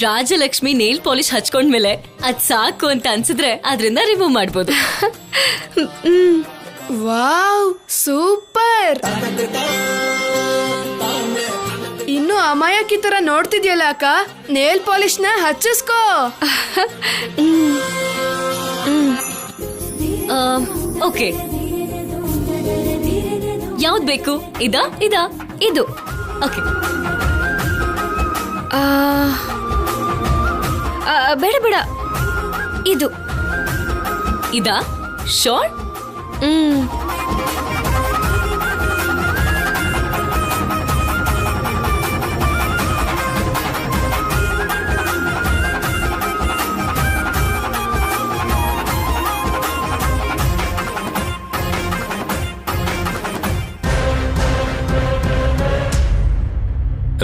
Rajalakshmi nail polish ಹಚ್ಕೊಂಡ್ಮೇಲೆ ಅದ್ ಸಾಕು ಅಂತ ಅನ್ಸಿದ್ರೆ ಅದರಿಂದ ರಿಮೂವ್ ಮಾಡ್ಬೋದು. Wow, super. ಇನ್ನು ಅಮಾಯಕಿ ತರ ನೋಡ್ತಿದ್ಯಲ್ಲ ಅಕ್ಕ, ನೇಲ್ ಪಾಲಿಶ್ ನ ಹಚ್ಚಿಸ್ಕೋ. ಓಕೆ, ಯಾವ್ದು ಬೇಕು? ಇದಾ ಇದು? ಓಕೆ, ಬೇಡ ಬೇಡ, ಇದು ಇದಾ? ಶೋರ್?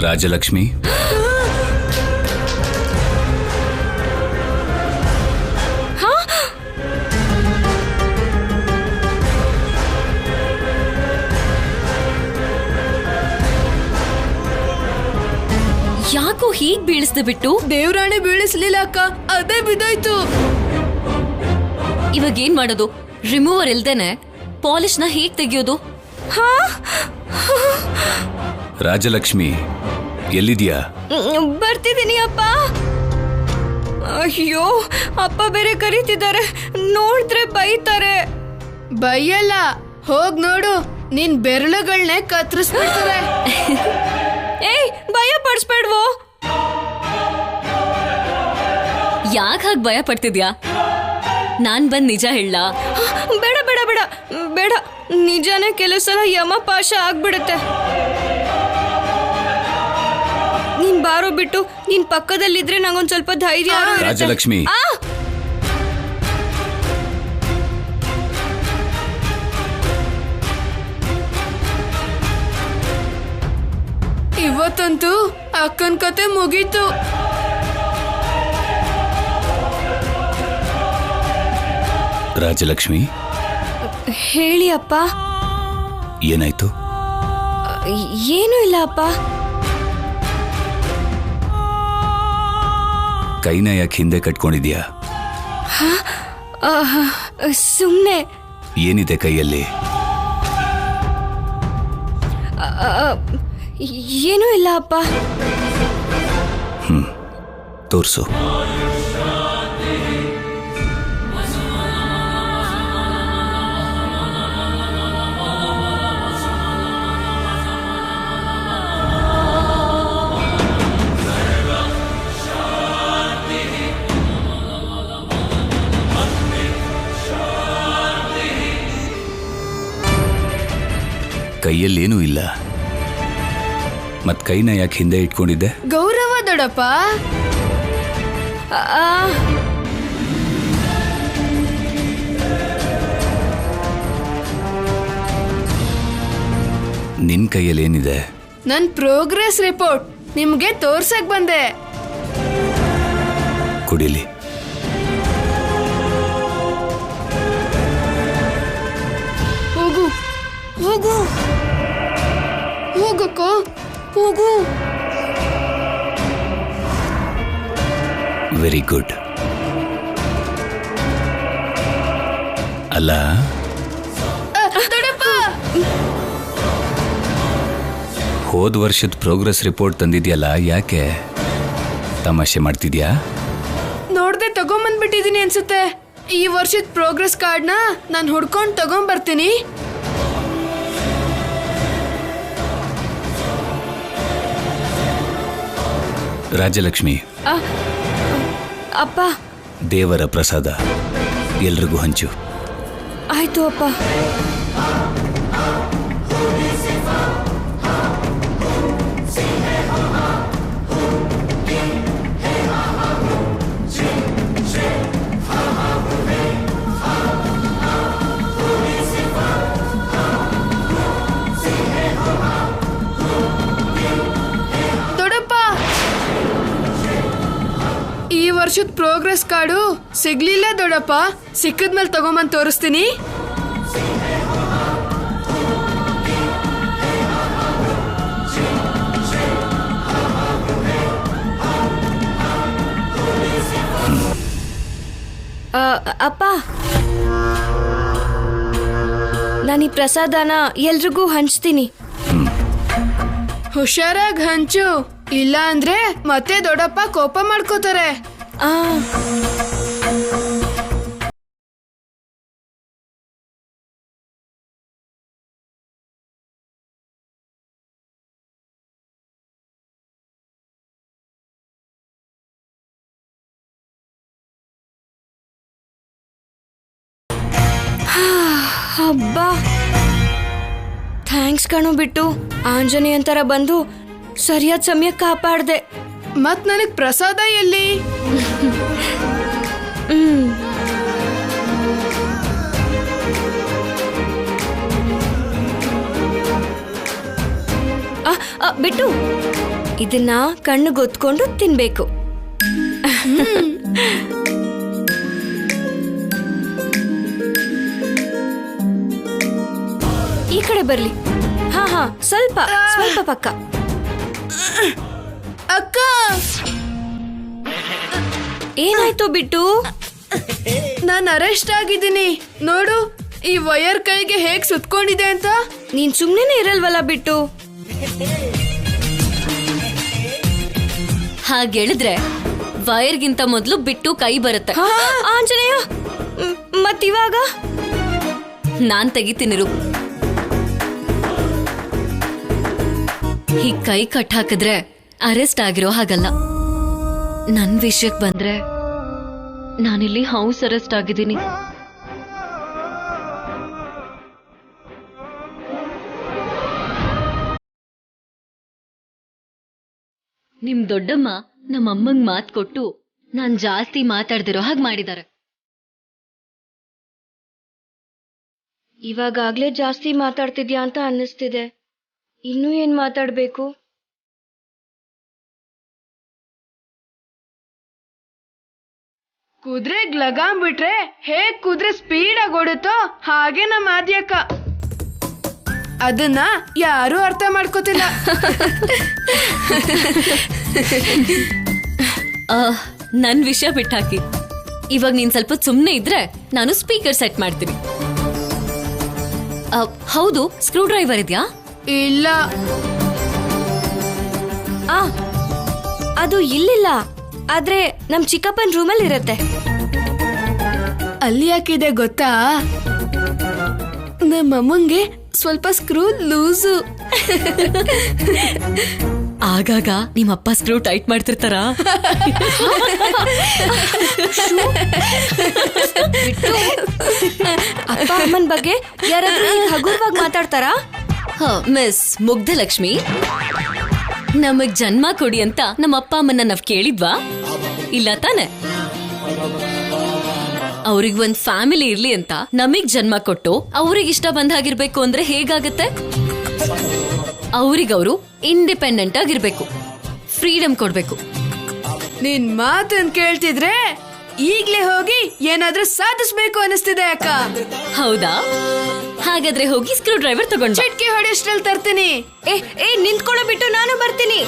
ರಾಜಲಕ್ಷ್ಮಿ, ಯಾಕೋ ಹೀಗ್ ಬೀಳಿಸ್ದೆ ಬಿಟ್ಟು? ದೇವ್ರಾಣೆ ಬೀಳಿಸ್ಲಿಲ್ಲ ಅಕ್ಕ, ಅದೇ ಬಿದ್ದೋಯ್ತು. ಇವಾಗ ಏನ್ ಮಾಡೋದು? ರಿಮೂವರ್ ಇಲ್ದೇನೆ ಪಾಲಿಶ್ ನ ಹೇಗ್ ತೆಗಿಯೋದು? ರಾಜಲಕ್ಷ್ಮಿ ಎಲ್ಲಿದ್ಯಾ? ಬರ್ತಿದ್ದೀನಿ ಅಪ್ಪ. ಅಯ್ಯೋ, ಅಪ್ಪ ಬೇರೆ ಕರೀತಿದ್ದಾರೆ, ನೋಡಿದ್ರೆ ಬೈತಾರೆ. ಬೈಯಲ್ಲ, ಹೋಗ್ ನೋಡು, ನಿನ್ ಬೆರಳುಗಳನ್ನೇ ಕತ್ತರಿಸ್ಬಿಡ್ತಾರೆ. ಏಯ್, ಭಯ ಪಡಿಸ್ಬೇಡ್ವೋ. ಯಾಕೆ ಹಾಗೆ ಭಯ ಪಡ್ತಿದ್ಯಾ? ನಾನ್ ಬಂದ್ ನಿಜ ಹೇಳ? ಬೇಡ ಬೇಡ ಬೇಡ ಬೇಡ, ನಿಜಾನೇ ಕೆಲವು ಸಲ ಯಮಪಾಶ ಆಗ್ಬಿಡುತ್ತೆ. ನೀನ್ ಬಾರೋ ಬಿಟ್ಟು ನೀನ್ ಪಕ್ಕದಲ್ಲಿದ್ರೆ ನಂಗೊಂದ್ ಸ್ವಲ್ಪ ಧೈರ್ಯ. ರಾಜಲಕ್ಷ್ಮಿ, ಇವತ್ತಂತೂ ಅಕ್ಕನ್ ಕತೆ ಮುಗೀತು. ರಾಜಲಕ್ಷ್ಮಿ, ಹೇಳಿ ಅಪ್ಪ. ಏನಾಯ್ತು? ಏನೂ ಇಲ್ಲ ಅಪ್ಪ. ಕೈನ ಯಾಕೆ ಹಿಂದೆ ಕಟ್ಕೊಂಡಿದ್ಯಾ? ಸುಮ್ನೆ. ಏನಿದೆ ಕೈಯಲ್ಲಿ? ಏನೂ ಇಲ್ಲ ಅಪ್ಪ. ತೋರ್ಸು. ಕೈಯಲ್ಲೇನೂ ಇಲ್ಲ, ಮತ್ ಕೈನ ಯಾಕೆ ಹಿಂದೆ ಇಟ್ಕೊಂಡಿದ್ದೆ? ಗೌರವ ದೊಡ್ಡಪ್ಪ. ನಿನ್ ಕೈಯಲ್ಲಿ ಏನಿದೆ? ನನ್ ಪ್ರೋಗ್ರೆಸ್ ರಿಪೋರ್ಟ್ ನಿಮ್ಗೆ ತೋರ್ಸಕ್ ಬಂದೆ. ಕುಡಿಲಿ. ಹೋಗು ಹೋಗು ಹೋಗಕ್ಕ, ಹೋಗು. Very good. ಅಲ್ಲ, ದೊಡ್ಡಪ್ಪ, ಹೋದ ವರ್ಷದ ಪ್ರೋಗ್ರೆಸ್ ರಿಪೋರ್ಟ್ ತಂದಿದ್ಯಲ್ಲ, ಯಾಕೆ ತಮಾಷೆ ಮಾಡ್ತಿದ್ಯಾ? ನೋಡ್ದೆ ತಗೊಂಬಂದ್ಬಿಟ್ಟಿದೀನಿ ಅನ್ಸುತ್ತೆ. ಈ ವರ್ಷದ ಪ್ರೋಗ್ರೆಸ್ ಕಾರ್ಡ್ನ ನಾನು ಹುಡ್ಕೊಂಡು ತಗೊಂಬರ್ತೀನಿ. ರಾಜಲಕ್ಷ್ಮಿ, ಅಪ್ಪ. ದೇವರ ಪ್ರಸಾದ ಎಲ್ರಿಗೂ ಹಂಚು. ಆಯ್ತು ಅಪ್ಪ. ವರ್ಷದ ಪ್ರೋಗ್ರೆಸ್ ಕಾರ್ಡು ಸಿಗ್ಲಿಲ್ಲ ದೊಡ್ಡಪ್ಪ. ಸಿಕ್ಕಿದ್ಮೇಲೆ ತಗೊಂಬಂದು ತೋರಿಸ್ತೀನಿ. ಅಪ್ಪ, ನಾನು ಈ ಪ್ರಸಾದನ ಎಲ್ರಿಗೂ ಹಂಚ್ತೀನಿ. ಹುಷಾರಾಗಿ ಹಂಚು, ಇಲ್ಲ ಅಂದ್ರೆ ಮತ್ತೆ ದೊಡ್ಡಪ್ಪ ಕೋಪ ಮಾಡ್ಕೋತಾರೆ. ಆ ಹಬ್ಬ, ಥ್ಯಾಂಕ್ಸ್ ಕಣೋ ಬಿಟ್ಟು. ಆಂಜನೇಯನ್ ತರ ಬಂದು ಸರಿಯಾದ ಸಮಯ ಕಾಪಾಡ್ದೆ. ಮತ್ ನನಗ್ ಪ್ರಸಾದ ಎಲ್ಲಿ? ಬಿಟ್ಟು ಇದನ್ನ ಕಣ್ಣು ಗೊತ್ಕೊಂಡು ತಿನ್ಬೇಕು. ಈ ಕಡೆ ಬರ್ಲಿ. ಹಾ ಹಾ, ಸ್ವಲ್ಪ ಸ್ವಲ್ಪ ಪಕ್ಕ. ಅಕ್ಕ, ಏನಾಯ್ತು ಬಿಟ್ಟು? ನಾನ್ ಅರೆಸ್ಟ್ ಆಗಿದ್ದೀನಿ ನೋಡು. ಈ ವಯರ್ ಕೈಗೆ ಹೇಗ್ ಸುತ್ಕೊಂಡಿದೆ ಅಂತ. ನೀನ್ ಸುಮ್ನೆನೆ ಇರಲ್ವಲ್ಲ ಬಿಟ್ಟು. ಹಾಗೇಳಿದ್ರೆ ವೈರ್ಗಿಂತ ಮೊದಲು ಬಿಟ್ಟು ಕೈ ಬರುತ್ತೆ. ಆಂಜನೇಯ, ಮತ್ತಿವಾಗ ನಾನ್ ತೆಗಿತೀನಿರು. ಹೀಗ್ ಕೈ ಕಟ್ ಹಾಕಿದ್ರೆ ಅರೆಸ್ಟ್ ಆಗಿರೋ ಹಾಗಲ್ಲ. ನನ್ ವಿಷಯಕ್ ಬಂದ್ರೆ ನಾನಿಲ್ಲಿ ಹೌಸ್ ಅರೆಸ್ಟ್ ಆಗಿದ್ದೀನಿ. ನಿಮ್ ದೊಡ್ಡಮ್ಮ ನಮ್ಮಮ್ಮಂಗ್ ಮಾತ್ ಕೊಟ್ಟು ನಾನ್ ಜಾಸ್ತಿ ಮಾತಾಡ್ದಿರೋ ಹಾಗೆ ಮಾಡಿದ್ದಾರೆ. ಇವಾಗಾಗ್ಲೇ ಜಾಸ್ತಿ ಮಾತಾಡ್ತಿದ್ಯಾ ಅಂತ ಅನ್ನಿಸ್ತಿದೆ. ಇನ್ನೂ ಏನ್ ಮಾತಾಡ್ಬೇಕು? ಕುದುರೆಗ್ ಲಗಾಮ್ ಬಿಟ್ರೆ ಹೇಗ್ ಕುದುರೆ ಸ್ಪೀಡ್ ಆಗಿ ಓಡುತ್ತೋ ಹಾಗೆ ನಮ್ಮ ಆದ್ಯಕ್ಕ. ಅದನ್ನ ಯಾರು ಅರ್ಥ ಮಾಡ್ಕೋತಿಲ್ಲ. ನನ್ ವಿಷಯ ಬಿಟ್ಟಾಕಿ. ಇವಾಗ ನೀನ್ ಸ್ವಲ್ಪ ಸುಮ್ನೆ ಇದ್ರೆ ನಾನು ಸ್ಪೀಕರ್ ಸೆಟ್ ಮಾಡ್ತೀನಿ. ಹೌದು, ಸ್ಕ್ರೂ ಡ್ರೈವರ್ ಇದ್ಯಾ? ಇಲ್ಲ, ಅದು ಇಲ್ಲಿಲ್ಲ. ಆದ್ರೆ ನಮ್ ಚಿಕ್ಕಪ್ಪನ್ ರೂಮಲ್ಲಿ ಇರತ್ತೆ. ಅಲ್ಲಿ ಯಾಕಿದೆ ಗೊತ್ತಾ? ನಮ್ಮಮ್ಮಂಗೆ ಸ್ವಲ್ಪ ಸ್ಕ್ರೂ ಲೂಸು. ಆಗಾಗ ನಿಮ್ಮಪ್ಪ ಸ್ಕ್ರೂ ಟೈಟ್ ಮಾಡ್ತಿರ್ತಾರ. ಅಪ್ಪ ಅಮ್ಮನ್ ಬಗ್ಗೆ ಯಾರಾದ್ರೂ ಹಗುರವಾಗಿ ಮಾತಾಡ್ತಾರಾ? ಮಿಸ್ ಮುಗ್ಧಲಕ್ಷ್ಮಿ, ನಮಗ್ ಜನ್ಮ ಕೊಡಿ ಅಂತ ನಮ್ಮ ಅಪ್ಪ ಅಮ್ಮನ್ನ ನಾವ್ ಕೇಳಿದ್ವಾ? ಇಲ್ಲ ತಾನೆ. ಅವ್ರಿಗ್ ಒಂದ್ ಫ್ಯಾಮಿಲಿ ಇರ್ಲಿ ಅಂತ ನಮಗ್ ಜನ್ಮ ಕೊಟ್ಟು ಅವ್ರಿಗಿಷ್ಟ ಬಂದ ಹಾಗಿರ್ಬೇಕು ಅಂದ್ರೆ ಹೇಗಾಗತ್ತೆ? ಅವ್ರಿಗವ್ರು ಇಂಡಿಪೆಂಡೆಂಟ್ ಆಗಿರ್ಬೇಕು, ಫ್ರೀಡಮ್ ಕೊಡ್ಬೇಕು. ನಿನ್ ಮಾತನ್ ಕೇಳ್ತಿದ್ರೆ ಈಗ್ಲೇ ಹೋಗಿ ಏನಾದ್ರೂ ಸಾಧಿಸ್ಬೇಕು ಅನಿಸ್ತಿದೆ ಅಕ್ಕ. ಹೌದಾ? ಹಾಗಾದ್ರೆ ಹೋಗಿ ಸ್ಕ್ರೂ ಡ್ರೈವರ್ ತಗೊಂಡು ಚಿಟ್ಕಿ ಹೊಡೆಯಷ್ಟ್ರಲ್ಲಿ ತರ್ತೀನಿ. ಏ ನಿಂತ್ಕೊಳ್ಳೋ ಬಿಟ್ಟು, ನಾನು ಬರ್ತೀನಿ.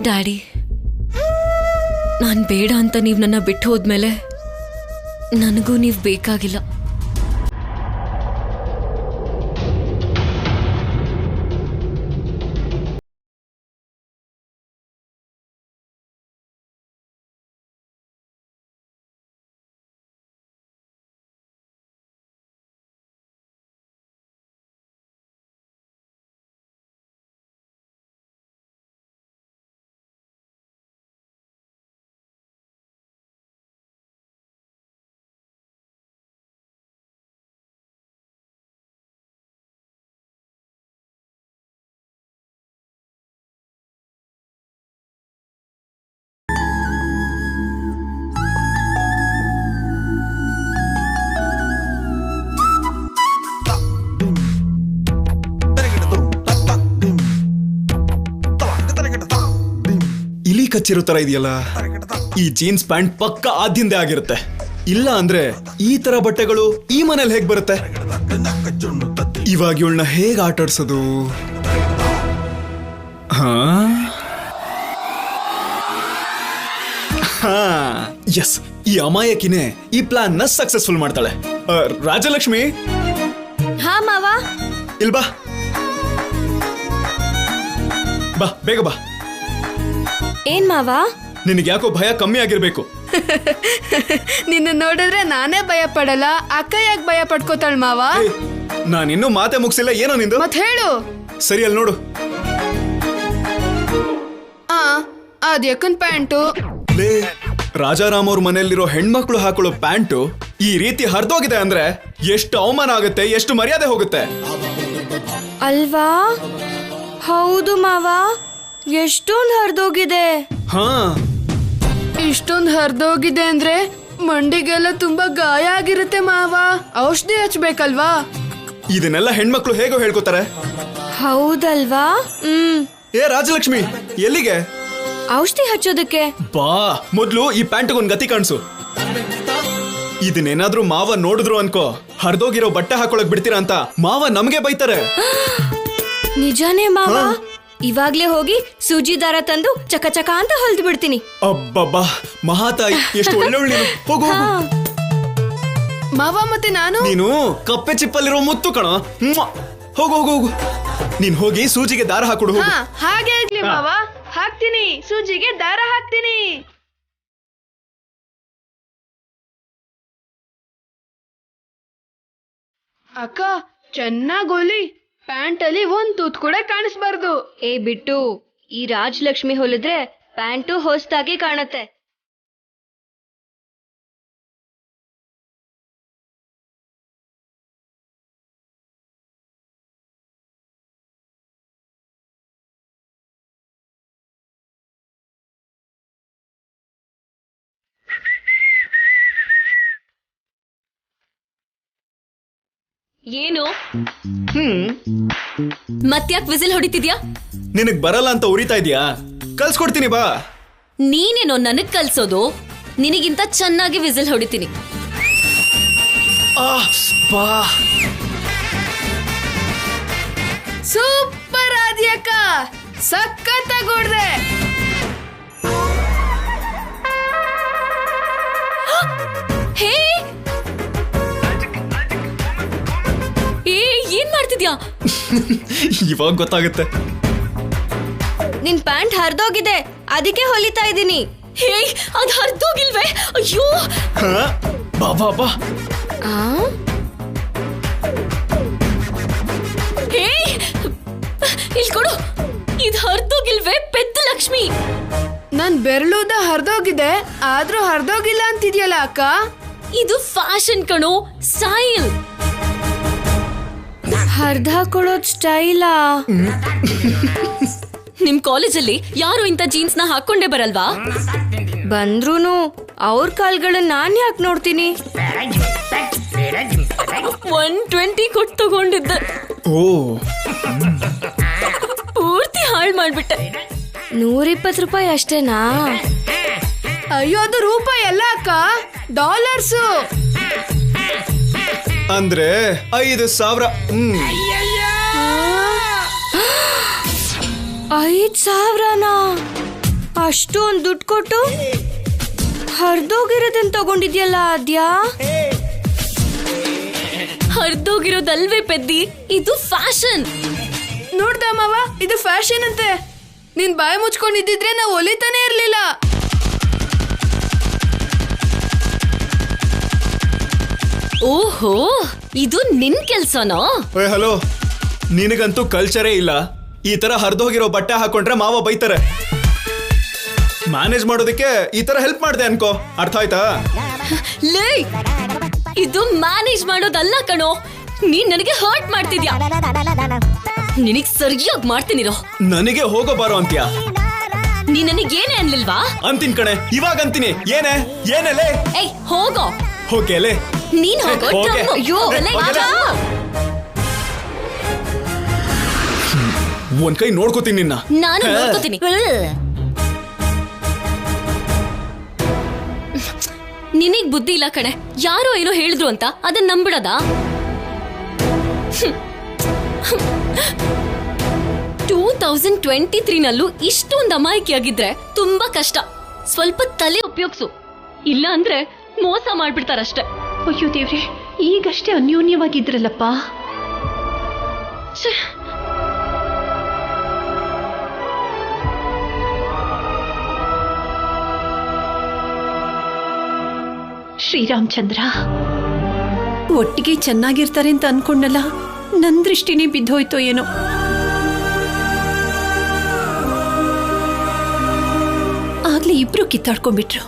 ಡ್ಯಾಡಿ, ನಾನ್ ಬೇಡ ಅಂತ ನೀವ್ ನನ್ನ ಬಿಟ್ಟು ಹೋದ್ಮೇಲೆ ನನಗೂ ನೀವ್ ಬೇಕಾಗಿಲ್ಲ. ಕಚ್ಚಿರೋ ತರ ಇದೆಯಲ್ಲ, ಈ ಜೀನ್ಸ್ ಪ್ಯಾಂಟ್ ಪಕ್ಕ ಆದ್ಯಂದೆ ಆಗಿರುತ್ತೆ. ಇಲ್ಲ ಅಂದ್ರೆ ಈ ತರ ಬಟ್ಟೆಗಳು ಈ ಮನೇಲಿ ಹೇಗ್ ಬರುತ್ತೆ? ಇವಾಗ ಇವಳನ್ನ ಹೇಗ್ ಆಟಾಡ್ಸೋದು? ಎಸ್, ಈ ಅಮಾಯಕಿನೇ ಈ ಪ್ಲಾನ್ ನ ಸಕ್ಸಸ್ಫುಲ್ ಮಾಡ್ತಾಳೆ. ರಾಜಲಕ್ಷ್ಮಿ, ಹಾ ಮಾವ. ಇಲ್ಬಾ ಬಾ, ಬೇಗ ಬಾ. ಏನ್ ಮಾವ? ನಿನಗೆ ಯಾಕೋ ಭಯ ಕಮ್ಮಿ ಆಗಿರ್ಬೇಕು. ನಿನ್ನ ನೋಡಿದ್ರೆ ನಾನೇ ಭಯ ಪಡಲ್ಲ, ಅಕ್ಕ ಯಾಕೆ ಭಯ ಪಡ್ಕೋತಾಳ ಮಾವ? ನಾನಿನ್ನೂ ಮಾತೆ ಮುಗಿಸಿಲ್ಲ. ಏನೋ ನಿಂದು? ಮತ್ ಹೇಳು. ಸರಿ, ಅಲ್ಲಿ ನೋಡು. ಅದ್ಯಕ್ಕನ್ ಪ್ಯಾಂಟು. ಲೇ, ರಾಜಾರಾಮ್ ಅವ್ರ ಮನೆಯಲ್ಲಿರೋ ಹೆಣ್ಮಕ್ಳು ಹಾಕೊಳ್ಳೋ ಪ್ಯಾಂಟು ಈ ರೀತಿ ಹರಿದೋಗಿದೆ ಅಂದ್ರೆ ಎಷ್ಟು ಅವಮಾನ ಆಗುತ್ತೆ, ಎಷ್ಟು ಮರ್ಯಾದೆ ಹೋಗುತ್ತೆ ಅಲ್ವಾ? ಹೌದು ಮಾವ, ಎಷ್ಟೊಂದು ಹರಿದೋಗಿದೆ. ಹಾ, ಇಷ್ಟೊಂದು ಹರಿದೋಗಿದೆ ಅಂದ್ರೆ ಮಂಡಿಗೆಲ್ಲ ತುಂಬಾ ಗಾಯ ಆಗಿರುತ್ತೆ ಮಾವ. ಔಷಧಿ ಹಚ್ಬೇಕಲ್ವಾ? ಇದನ್ನೆಲ್ಲ ಹೆಣ್ಮಕ್ಳು ಹೇಗೋ ಹೇಳ್ಕೊತಾರೆ. ಹೌದಲ್ವಾ? ಏ ರಾಜಲಕ್ಷ್ಮಿ, ಎಲ್ಲಿಗೆ? ಔಷಧಿ ಹಚ್ಚೋದಕ್ಕೆ. ಬಾ, ಮೊದ್ಲು ಈ ಪ್ಯಾಂಟ್ಗೊಂದ್ ಗತಿ ಕಾಣಿಸು. ಇದನ್ನೇನಾದ್ರೂ ಮಾವ ನೋಡಿದ್ರು ಅನ್ಕೋ, ಹರಿದೋಗಿರೋ ಬಟ್ಟೆ ಹಾಕೊಳಕ್ ಬಿಡ್ತೀರಾ ಅಂತ ಮಾವ ನಮ್ಗೆ ಬೈತಾರೆ. ನಿಜಾನೇ ಮಾವ, ಇವಾಗ್ಲೇ ಹೋಗಿ ಸೂಜಿ ದಾರ ತಂದು ಚಕ ಚಕ ಅಂತ ಹೊಲ್ದು ಬಿಡ್ತೀನಿ. ಅಬ್ಬಬ್ಬಾ, ಮಹಾತಾಯಿ, ಎಷ್ಟು ಒಳ್ಳೆ. ಹೋಗು ಮಾವ. ಮತ್ತೆ ನಾನು? ನೀನು ಕಪ್ಪೆ ಚಿಪ್ಪಲ್ಲಿರೋ ಮುತ್ತು ಕಣ. ಹೋಗು ಹೋಗು ಹೋಗು. ನೀನ್ ಹೋಗಿ ಸೂಜಿಗೆ ದಾರ ಹಾಕೊಡು. ಹೋಗು. ಹಾಗೆ ಆಗ್ಲಿ ಮಾವ, ಹಾಕ್ತೀನಿ. ಸೂಜಿಗೆ ದಾರ ಹಾಕ್ತೀನಿ. ಅಕ್ಕ, ಚೆನ್ನಾಗ್ ಹೊಲಿ. ಪ್ಯಾಂಟ್ ಅಲ್ಲಿ ಒಂದ್ ತೂತ್ ಕೂಡ ಕಾಣಿಸ್ಬಾರ್ದು. ಏ ಬಿಟ್ಟು, ಈ ರಾಜಲಕ್ಷ್ಮಿ ಹೊಲಿದ್ರೆ ಪ್ಯಾಂಟು ಹೊಸ್ದಾಗಿ ಕಾಣತ್ತೆ. ಏನು ಮತ್ತ್ಯಾಕ್ ವಿಸಿಲ್ ಹೊಡಿತಿದ್ಯಾ? ನಿನಗ್ ಬರಲ್ಲ ಅಂತ ಉರಿತಾ ಇದೀಯಾ? ಕಲ್ಸ್ಕೊಡ್ತೀನಿ ಬಾ. ನೀನೇನೋ ನನಗ್ ಕಲ್ಸೋದು? ನಿನಗಿಂತ ಚೆನ್ನಾಗಿ ವಿಸಿಲ್ ಹೊಡಿತೀನಿ. ಬಾ. ಸೂಪರ್ ಆದ್ಯಕ್ಕ, ಸಖತ್ತಾಗಿ ಹೊಡ್ದೆ. ಹೇ, ಏನ್ ಮಾಡ್ತಿದ್ಯಾ? ಇವಾಗ ಗೊತ್ತಾಗುತ್ತೆ. ನಿನ್ ಪ್ಯಾಂಟ್ ಹರಿದೋಗಿದೆ, ಅದಕ್ಕೆ ಹೊಲಿತಾ ಇದ್ದೀನಿ. ಹೇ, ಅದ್ ಹರಿದೋಗಿಲ್ವೇ? ಅಯ್ಯೋ. ಬಾ ಬಾ ಬಾ. ಹೇ, ಇಲ್ ಕೊಡು. ಇದ್ ಹರಿದೋಗಿಲ್ವೇ ಪೆದ್ದ ಲಕ್ಷ್ಮಿ? ನನ್ ಬೆರಳುದ ಹರಿದೋಗಿದೆ, ಆದ್ರೂ ಹರಿದೋಗಿಲ್ಲ ಅಂತಿದ್ಯಲ್ಲ ಅಕ್ಕ. ಇದು ಫ್ಯಾಷನ್ ಕಣೋ, ಸ್ಟೈಲ್. ಹರ್ದ ಹಾಕೊಳ್ಳೋದ್ ಸ್ಟೈಲಾ? ನಿಮ್ ಕಾಲೇಜಲ್ಲಿ ಯಾರು ಇಂಥ ಜೀನ್ಸ್ ನ ಹಾಕೊಂಡೇ ಬರಲ್ವಾ? ಬಂದ್ರೂನು ಅವ್ರ ಕಾಲ್ಗಳನ್ನ ನಾನ್ ಯಾಕೆ ನೋಡ್ತೀನಿ? 120 ಕೊಟ್ಟು ತಗೊಂಡಿದ್ದೆ. ಓ, ಪೂರ್ತಿ ಹಾಳು ಮಾಡ್ಬಿಟ್ಟೆ. 120 ರೂಪಾಯಿ ಅಷ್ಟೇನಾ? ಅಯ್ಯೋ, ಅದು ರೂಪಾಯಿ ಅಲ್ಲ ಅಕ್ಕ, ಡಾಲರ್ಸು. ಅಂದ್ರೆ 5,000. 5,000ನಾ? ಅಷ್ಟೊಂದು ದುಡ್ಡು ಕೊಟ್ಟು ಹರಿದೋಗಿರೋದನ್ನ ತಗೊಂಡಿದ್ಯಲ್ಲ ಆದ್ಯಾ? ಹರಿದೋಗಿರೋದಲ್ವೇ ಪೆದ್ದಿ, ಇದು ಫ್ಯಾಷನ್. ನೋಡ್ದ ಮಾವ, ಇದು ಫ್ಯಾಷನ್ ಅಂತೆ. ನಿನ್ ಬಾಯಿ ಮುಚ್ಕೊಂಡಿದ್ದಿದ್ರೆ ನಾವು ಹೊಲಿತಾನೆ ಇರ್ಲಿಲ್ಲ. ಓಹೋ, ಇದು ನಿನ್ ಕೆಲ್ಸನೋ? ಹಲೋ, ನಿನಗಂತೂ ಕಲ್ಚರೇ ಇಲ್ಲ. ಈ ತರ ಹರಿದೋಗಿರೋ ಬಟ್ಟೆ ಹಾಕೊಂಡ್ರೆ ಮಾವ ಬೈತಾರೆ. ಮ್ಯಾನೇಜ್ ಮಾಡೋದಕ್ಕೆ ಈ ತರ ಹೆಲ್ಪ್ ಮಾಡ್ದೆ ಅನ್ಕೋ. ಅರ್ಥ ಆಯ್ತಾ? ಲೇ, ಇದು ಮ್ಯಾನೇಜ್ ಮಾಡೋದಲ್ಲ ಕಣೋ. ನೀನ್ ನನಗೆ ಹರ್ಟ್ ಮಾಡ್ತಿದ್ಯಾ. ನಿನಗ್ ಸರಿಯಾಗಿ ಮಾಡ್ತೀನಿರೋ. ನನಗೆ ಹೋಗೋ ಬಾರೋ ಅಂತ್ಯಾ? ನೀ ನನಗೇನೆ ಅನ್ಲಿಲ್ವಾ? ಅಂತೀನಿ ಕಣೆ, ಇವಾಗ ಅಂತೀನಿ. ಏನೇ? ಏಯ್, ಹೋಗೋ. ಹೋಗೇಲೆ. ನೀನ್ ಹೋಗೋ. ಹೋಗೆ. ಅಯ್ಯೋ, ಒಂದ್ ಕೈ ನೋಡ್ಕೋತೀನಿ ನಿನ್ನ. ನಾನು ನೋಡ್ಕೋತೀನಿ. ನಿನಗ್ ಬುದ್ಧಿ ಇಲ್ಲ ಕಣೆ. ಯಾರೋ ಏನೋ ಹೇಳಿದ್ರು ಅಂತ ಅದನ್ನ ನಂಬಿಡದ? 2023ನಲ್ಲೂ ಇಷ್ಟೊಂದು ಅಮಾಯಕಿಯಾಗಿದ್ರೆ ತುಂಬಾ ಕಷ್ಟ. ಸ್ವಲ್ಪ ತಲೆ ಉಪಯೋಗಿಸು, ಇಲ್ಲ ಅಂದ್ರೆ ಮೋಸ ಮಾಡ್ಬಿಡ್ತಾರಷ್ಟೆ. ಅಯ್ಯೋ ದೇವ್ರೆ, ಈಗಷ್ಟೇ ಅನ್ಯೋನ್ಯವಾಗಿದ್ರಲ್ಲಪ್ಪ. ಶ್ರೀರಾಮಚಂದ್ರ, ಒಟ್ಟಿಗೆ ಚೆನ್ನಾಗಿರ್ತಾರೆ ಅಂತ ಅನ್ಕೊಂಡಲ್ಲ, ನನ್ ದೃಷ್ಟಿನೇ ಬಿದ್ದೋಯ್ತೋ ಏನೋ. ಆಗ್ಲೇ ಇಬ್ರು ಕಿತ್ತಾಡ್ಕೊಂಡ್ಬಿಟ್ರು.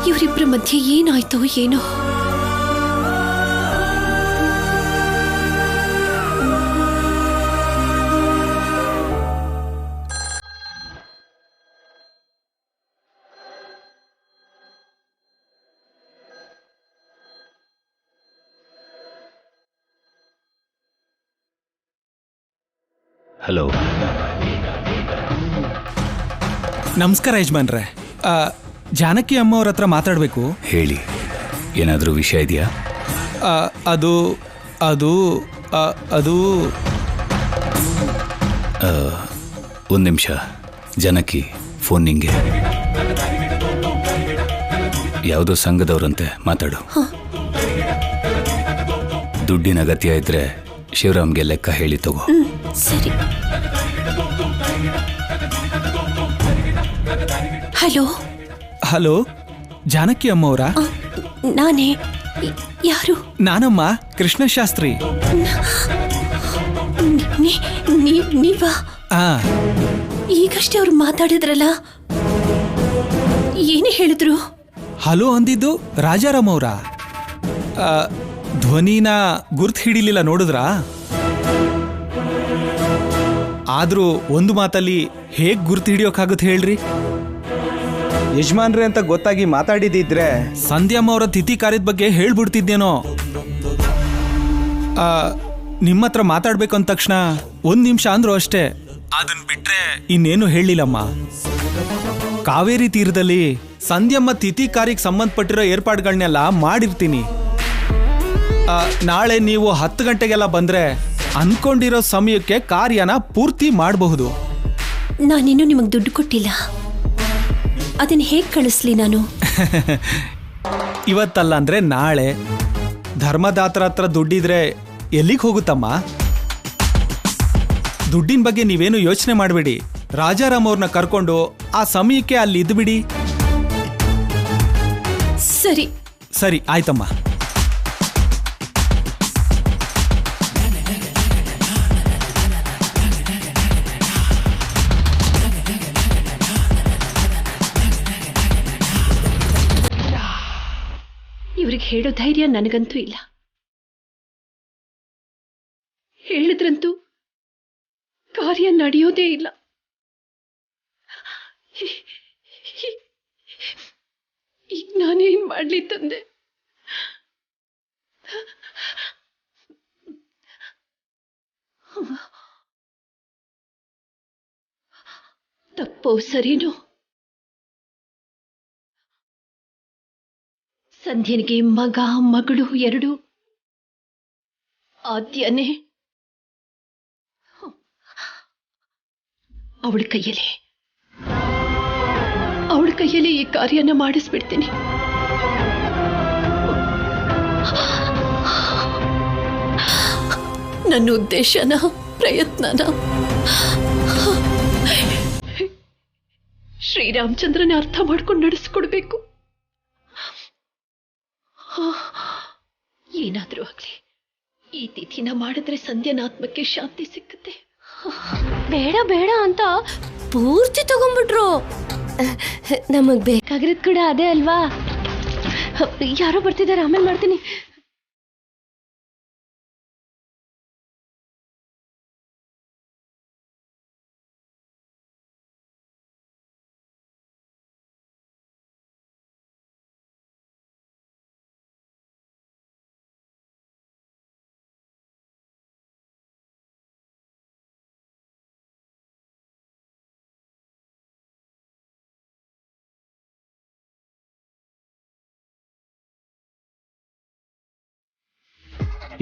ಇವರಿಬ್ರ ಮಧ್ಯೆ ಏನಾಯ್ತೋ ಏನೋ. ಹಲೋ, ನಮಸ್ಕಾರ ಯಜಮಾನ್ರೆ. ಜಾನಕಿ ಅಮ್ಮ ಅವ್ರ ಹತ್ರ ಮಾತಾಡಬೇಕು. ಹೇಳಿ, ಏನಾದರೂ ವಿಷಯ ಇದೆಯಾ? ಅದು ಅದು ಅದು ಒಂದು ನಿಮಿಷ. ಜಾನಕಿ, ಫೋನ್ ನಿಂಗೆ. ಯಾವುದೋ ಸಂಘದವ್ರಂತೆ, ಮಾತಾಡು. ದುಡ್ಡಿನ ಅಗತ್ಯ ಇದ್ರೆ ಶಿವರಾಮ್ಗೆ ಲೆಕ್ಕ ಹೇಳಿ ತಗೋ. ಸರಿ. ಹಲೋ ಹಲೋ, ಜಾನಕಿ ಅಮ್ಮ ಅವರ? ನಾನೇ. ಯಾರು? ನಾನಮ್ಮ, ಕೃಷ್ಣಶಾಸ್ತ್ರಿ. ನೀವಾ? ಈಗಷ್ಟೇ ಅವ್ರು ಮಾತಾಡಿದ್ರಲ್ಲ, ಏನೇ ಹೇಳಿದ್ರು? ಹಲೋ ಅಂದಿದ್ದು ರಾಜಾರಾಮ್ ಅವರ. ಧ್ವನಿನ ಗುರ್ತು ಹಿಡಿಲಿಲ್ಲ, ನೋಡಿದ್ರಾ? ಆದ್ರೂ ಒಂದು ಮಾತಲ್ಲಿ ಹೇಗ್ ಗುರ್ತು ಹಿಡಿಯೋಕ್ಕಾಗುತ್ತೆ ಹೇಳ್ರಿ? ಯಜಮಾನ್ರೆ ಅಂತ ಗೊತ್ತಾಗಿ ಮಾತಾಡಿದಿದ್ರೆ ಸಂಧ್ಯಮ್ಮ ಅವರ ತಿಥಿ ಕಾರ್ಯದ ಬಗ್ಗೆ ಹೇಳ್ಬಿಡ್ತಿದ್ದೇನೋ. ನಿಮ್ಮ ಹತ್ರ ಮಾತಾಡ್ಬೇಕು ಅಂದ ತಕ್ಷಣ 1 ನಿಮಿಷ ಅಂದ್ರು ಅಷ್ಟೇ. ಅದನ್ ಬಿಟ್ರೆ ಇನ್ನೇನು ಹೇಳಿಲ್ಲಮ್ಮ. ಕಾವೇರಿ ತೀರದಲ್ಲಿ ಸಂಧ್ಯಮ್ಮ ತಿಥಿ ಕಾರ್ಯಕ್ಕೆ ಸಂಬಂಧಪಟ್ಟಿರೋ ಏರ್ಪಾಡುಗಳನ್ನೆಲ್ಲ ಮಾಡಿರ್ತೀನಿ. ನಾಳೆ ನೀವು 10 ಗಂಟೆಗೆಲ್ಲ ಬಂದ್ರೆ ಅನ್ಕೊಂಡಿರೋ ಸಮಯಕ್ಕೆ ಕಾರ್ಯನ ಪೂರ್ತಿ ಮಾಡಬಹುದು. ನಾನಿನ್ನೂ ನಿಮಗೆ ದುಡ್ಡು ಕೊಟ್ಟಿಲ್ಲ, ಅದನ್ನ ಹೇಗೆ ಕಳಿಸ್ಲಿ ನಾನು? ಇವತ್ತಲ್ಲ ಅಂದ್ರೆ ನಾಳೆ. ಧರ್ಮದಾತರ ಹತ್ರ ದುಡ್ಡಿದ್ರೆ ಎಲ್ಲಿಗೆ ಹೋಗುತ್ತಮ್ಮ? ದುಡ್ಡಿನ ಬಗ್ಗೆ ನೀವೇನು ಯೋಚನೆ ಮಾಡಬೇಡಿ. ರಾಜಾರಾಮ್ ಅವ್ರನ್ನ ಕರ್ಕೊಂಡು ಆ ಸಮಯಕ್ಕೆ ಅಲ್ಲಿ ಇದ್ಬಿಡಿ. ಸರಿ ಸರಿ, ಆಯ್ತಮ್ಮ. ಇವ್ರಿಗೆ ಹೇಳೋ ಧೈರ್ಯ ನನಗಂತೂ ಇಲ್ಲ. ಹೇಳಿದ್ರಂತೂ ಕಾರ್ಯ ನಡೆಯೋದೇ ಇಲ್ಲ. ಈಗ ನಾನೇನ್ ಮಾಡ್ಲಿ ತಂದೆ? ತಪ್ಪೋ ಸರಿನೋ? ಸಂಧ್ಯನಿಗೆ ಮಗ ಮಗಳು 2 ಆದ್ಯನೇ. ಅವಳ ಕೈಯಲ್ಲಿ ಈ ಕಾರ್ಯನ ಮಾಡಿಸ್ಬಿಡ್ತೀನಿ. ನನ್ನ ಉದ್ದೇಶನ, ಪ್ರಯತ್ನನ ಶ್ರೀರಾಮಚಂದ್ರನ ಅರ್ಥ ಮಾಡ್ಕೊಂಡು ನಡೆಸ್ಕೊಡ್ಬೇಕು. ಏನಾದ್ರೂ ಆಗ್ಲಿ, ಈ ತಿಥಿನ ಮಾಡಿದ್ರೆ ಸಂಧ್ಯನ ಆತ್ಮಕ್ಕೆ ಶಾಂತಿ ಸಿಕ್ಕುತ್ತೆ. ಬೇಡ ಬೇಡ ಅಂತ ಪೂರ್ತಿ ತಗೊಂಡ್ಬಿಟ್ರು. ನಮಗ್ ಬೇಕಾಗಿರೋದ್ ಕೂಡ ಅದೇ ಅಲ್ವಾ? ಯಾರೋ ಬರ್ತಿದ್ದಾರೆ, ಆಮೇಲೆ ಮಾಡ್ತೀನಿ.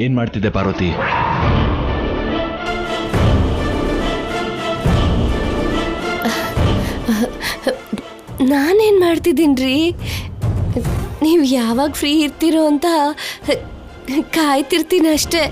ಏನ್ ಮಾಡ್ತಿದ್ದೆ ಪಾರ್ವತಿ? ನಾನೇನ್ ಮಾಡ್ತಿದ್ದೀನ್ರಿ, ನೀವು ಯಾವಾಗ ಫ್ರೀ ಇರ್ತೀರೋ ಅಂತ ಕಾಯ್ತಿರ್ತೀನಿ ಅಷ್ಟೇ.